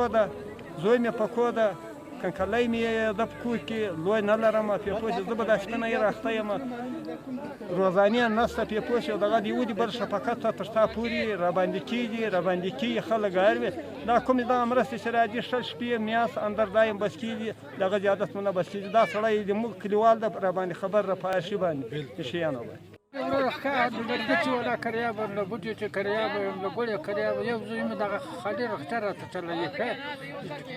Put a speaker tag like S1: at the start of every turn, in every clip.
S1: کور ده، زوی مې په کور ده، کنکلی مې ده په کور کې، لوی نه لرم پې پوه شې. زه به دا شپه نه یې راخته یم، روزانې نشته پې پوه شې. او دغه د یو دي بل شفقت تر تا پورې راباندې کېږي خلک هر وي. دا کومې دغه مرستې چې راځي شل شپې میاشت اندر دا یم بس کېږي، دغه زیادت مو نه بس کېږي. دا سړی د موږ کلیوال ده راباندې خبر را په هر شي باندې د شیانو باندې.
S2: لرګي چې ولا کریابه له بوټي چې کریابه له ګوړې کریابه یو زوی مې دغه خالي روغتیا راته چلوي ښه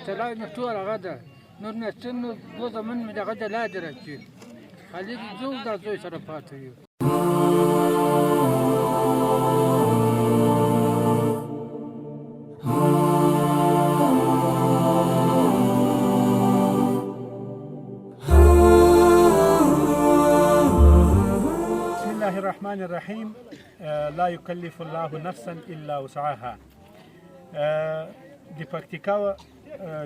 S2: چلای مې ټول هغه ده نور نه څه نو دوه زمن مې دغه د لاندې راځي خالي زه دا زوی سره پاتې یم.
S3: الرحمن الرحیم لا یکلف الله نفسا الا وسعها. د پکتیکا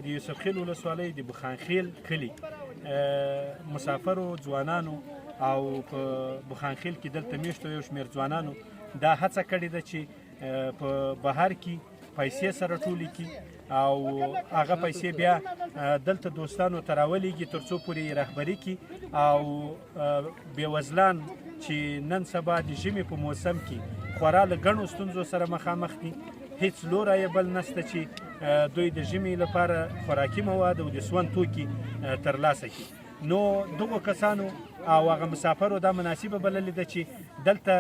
S3: د یوسف خیل ولسوالۍ د بخانخیل کلي مسافرو ځوانانو او په بخانخیل کې دلته میشتو یو شمېر ځوانانو دا هڅه کړې ده چې په بهر کې پیسې سره ټولې کړي او هغه پیسې بیا دلته دوستانو ته راولېږي تر څو پورې رهبري کړي او بېوزلان چې نن سبا د ژمي په موسم کې خورا له ګڼو ستونزو سره مخامخ دي، هیڅ لوری یې بل نشته چې دوی د ژمي لپاره خوراکي مواد او د سون توکي ترلاسه کړي. نو دغو کسانو او هغه مسافرو دا مناسبه بللې ده چې دلته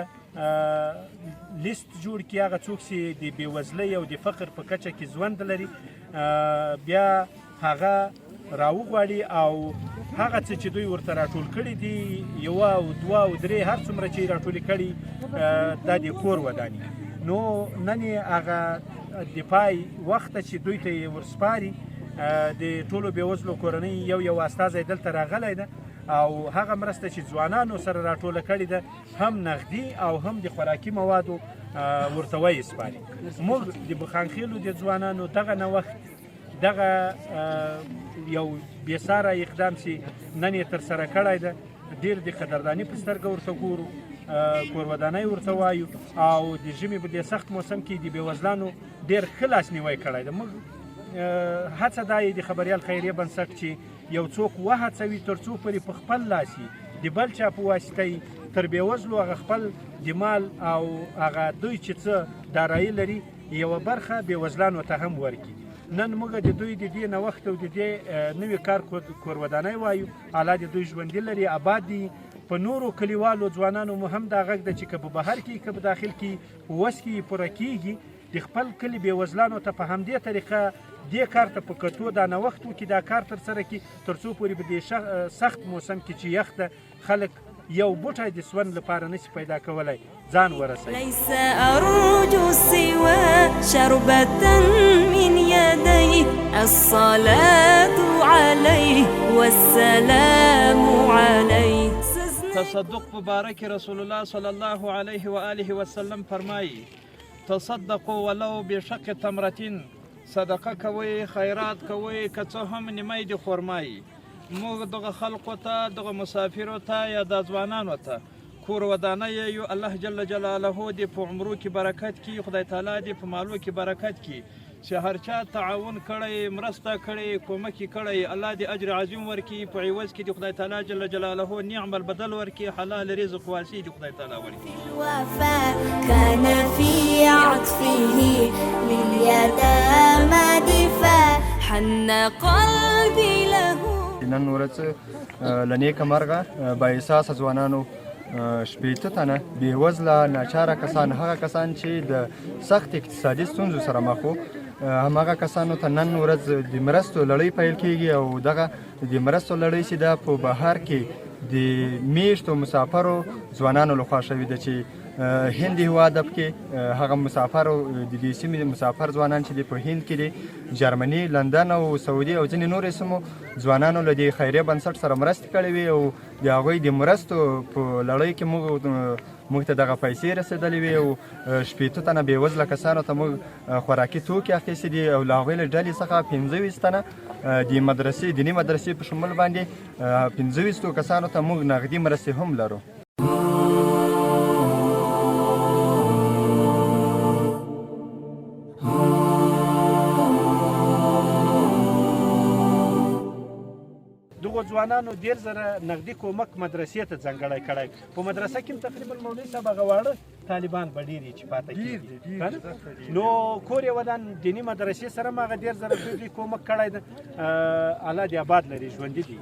S3: لیست جوړ کړي هغه څوک چې د بېوزلۍ او د فقر په کچه کې ژوند لري، بیا هغه راوغواړي او هغه څه چې دوی ورته راټول کړي دي یوه او دوه او درې هر څومره چې یې راټولې کړي دا د کور ودانې. نو نن یې هغه د پای وخته چې دوی ته یې ورسپاري د ټولو بېوزلو کورنۍ یو استازی دلته راغلی ده او هغه مرسته چې ځوانانو سره راټوله کړې ده هم نغدي او هم د خوراکي موادو ورته ویې سپاري. موږ د بخانخیلو د ځوانانو دغه نوښت دغه یو بېساره اقدام چې نن یې ترسره کړی ده ډېر د قدرداني په سترګه ورته ګورو، کور ودانۍ ورته وایو او د ژمي په دې سخت موسم کې د بېوزلانو ډېر ښه لاسنیوی کړی ده. موږ هڅه دا یې د خبریال خیریه بنسټ چې یو څوک وهڅوي تر څو پورې په خپل لاس یې د بل چا په واسطه یې تر بېوزلو هغه خپل د مال او هغه دوی چې څه دارایي لري یوه برخه بېوزلانو ته هم ورکړي. نن موږ د دوی د دې نوښت او د دې نوي کار کور ودانۍ وایو، الله د دوی ژوندي لري آباد دي. په نورو کلیوالو ځوانانو مو هم دا غږ ده چې که په بهر کې که په داخل کې وس کې پوره کېږي د خپل کلي بېوزلانو ته په همدې طریقه دې کار ته په کتو دا نوښت وکړي، دا کار ترسره کړي تر څو پورې په دې سخت موسم کې چې یخ ده خلک یو بوټی د سون لپاره نشي پیدا کولی ځان ورسوي.
S4: ليس أرجو سوى شربة من يديه الصلاة عليه والسلام عليه.
S5: تصدق مبارک رسول الله صلی الله علیه و آله و سلم فرمایي تصدقوا ولو بشق تمرتين، صدقه کوئ خیرات کوئ که څه هم نیمه د خرمایي. موږ دغه خلقو ته دغه مسافرو ته یا د ځوانانو ته کور ودانۍ یو الله جل جلاله دې په عمرو کې برکت کړي، خدای تعالی دې په مالو کې برکت کړي چې هر چا تعاون کړی مرسته کړی کومک یې کړی الله دې اجر عظیم ورکړي، په عوض کې دې خدای تعالی جل جلاله نعم البدل ورکړي، حلال رزق واسع دې خدای تعالی ورکړي.
S4: الوفا كان في عطفه لليتامى دفاع حن قلبي له.
S6: نن ورځ له نیکه مرغه بااحساسه ځوانانو شپېته تنه بېوزله ناچاره کسان، هغه کسان چې د سخت اقتصادي ستونزو سره مخ وو، هماغه کسانو ته نن ورځ د مرستو لړۍ پیل کیږي او دغه د مرستو لړۍ چې ده په بهر کې د میشتو مسافرو ځوانانو لخوا شوې ده چې هند هېواد کې هغه مسافرو د دې سیمې مسافر ځوانان چې دي په هند کې دي، جرمني، لندن او سعودي او ځینې نورې سیمو ځوانانو له دې خیریه بنسټ سره مرستې کړې وې او د هغوی د مرستو په لړۍ کې موږ ته دغه پیسې رسېدلې وې او شپېته تنه بېوزله کسانو ته موږ خوراکي توکي اخیستي دي او له هغوی له ډلې څخه 25 تنه د مدرسې دیني مدرسې په شمول باندې 25 کسانو ته موږ نغدي مرستې هم لرو.
S3: ځوانانو 10,000 نقدي کومک مدرسې ته ځانګړی کړی په مدرسه کې هم تقریبا مولوي صاحب هغه واړه طالبان به ډېر چې پاتې کېږي نو کور یې ودان دیني مدرسې سره هم هغه 10,000 دوی کومک کړی ده الله دې آباد لري ژوندي دي